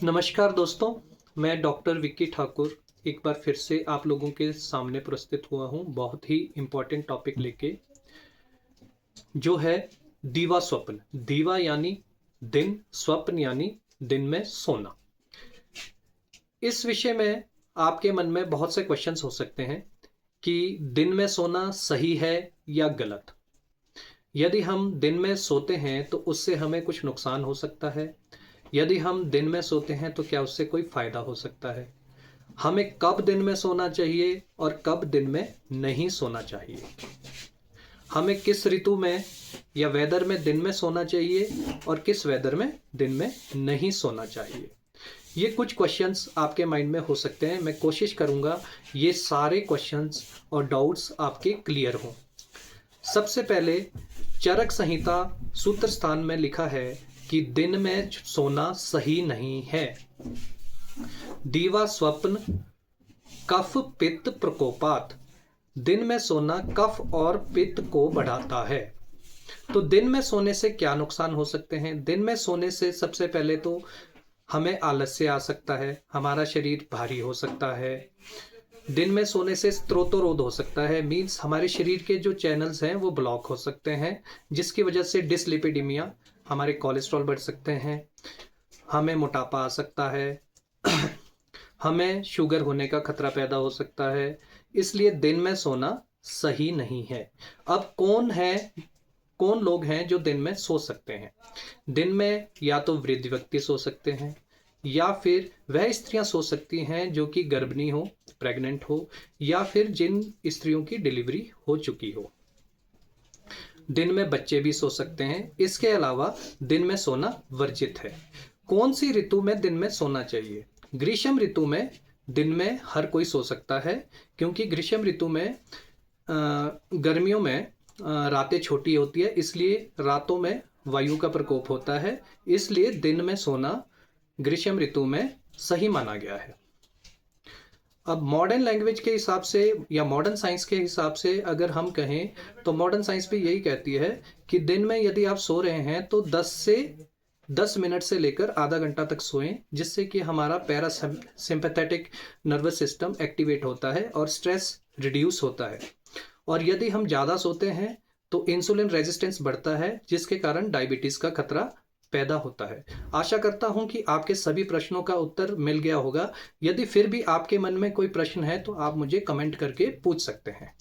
नमस्कार दोस्तों, मैं डॉक्टर विक्की ठाकुर एक बार फिर से आप लोगों के सामने प्रस्तुत हुआ हूँ बहुत ही इम्पोर्टेंट टॉपिक लेके, जो है दीवा स्वप्न। दीवा यानी दिन, स्वप्न यानी दिन में सोना। इस विषय में आपके मन में बहुत से क्वेश्चंस हो सकते हैं कि दिन में सोना सही है या गलत। यदि हम दिन में सोते हैं तो उससे हमें कुछ नुकसान हो सकता है। यदि हम दिन में सोते हैं तो क्या उससे कोई फायदा हो सकता है। हमें कब दिन में सोना चाहिए और कब दिन में नहीं सोना चाहिए। हमें किस ऋतु में या वेदर में दिन में सोना चाहिए और किस वेदर में दिन में नहीं सोना चाहिए। ये कुछ क्वेश्चंस आपके माइंड में हो सकते हैं। मैं कोशिश करूंगा ये सारे क्वेश्चंस और डाउट्स आपके क्लियर हों। सबसे पहले चरक संहिता सूत्र स्थान में लिखा है कि दिन में सोना सही नहीं है। दीवा स्वप्न कफ पित्त प्रकोपात। दिन में सोना कफ और पित्त को बढ़ाता है। तो दिन में सोने से क्या नुकसान हो सकते हैं। दिन में सोने से सबसे पहले तो हमें आलस्य आ सकता है, हमारा शरीर भारी हो सकता है। दिन में सोने से स्त्रोतोरोध हो सकता है, मीन्स हमारे शरीर के जो चैनल्स हैं वो ब्लॉक हो सकते हैं, जिसकी वजह से डिसलिपिडीमिया, हमारे कोलेस्ट्रॉल बढ़ सकते हैं, हमें मोटापा आ सकता है, हमें शुगर होने का खतरा पैदा हो सकता है। इसलिए दिन में सोना सही नहीं है। अब कौन लोग हैं जो दिन में सो सकते हैं। दिन में या तो वृद्ध व्यक्ति सो सकते हैं, या फिर वह स्त्रियां सो सकती हैं जो कि गर्भिणी हो, प्रेग्नेंट हो, या फिर जिन स्त्रियों की डिलीवरी हो चुकी हो। दिन में बच्चे भी सो सकते हैं। इसके अलावा दिन में सोना वर्जित है। कौन सी ऋतु में दिन में सोना चाहिए। ग्रीष्म ऋतु में दिन में हर कोई सो सकता है, क्योंकि ग्रीष्म ऋतु में गर्मियों में रातें छोटी होती है, इसलिए रातों में वायु का प्रकोप होता है। इसलिए दिन में सोना ग्रीष्म ऋतु में सही माना गया है। अब मॉडर्न लैंग्वेज के हिसाब से या मॉडर्न साइंस के हिसाब से अगर हम कहें तो मॉडर्न साइंस भी यही कहती है कि दिन में यदि आप सो रहे हैं तो 10 मिनट से लेकर आधा घंटा तक सोएं, जिससे कि हमारा पैरासिम्पैथेटिक नर्वस सिस्टम एक्टिवेट होता है और स्ट्रेस रिड्यूस होता है। और यदि हम ज़्यादा सोते हैं तो इंसुलिन रेजिस्टेंस बढ़ता है, जिसके कारण डायबिटीज का खतरा पैदा होता है। आशा करता हूं कि आपके सभी प्रश्नों का उत्तर मिल गया होगा। यदि फिर भी आपके मन में कोई प्रश्न है तो आप मुझे कमेंट करके पूछ सकते हैं।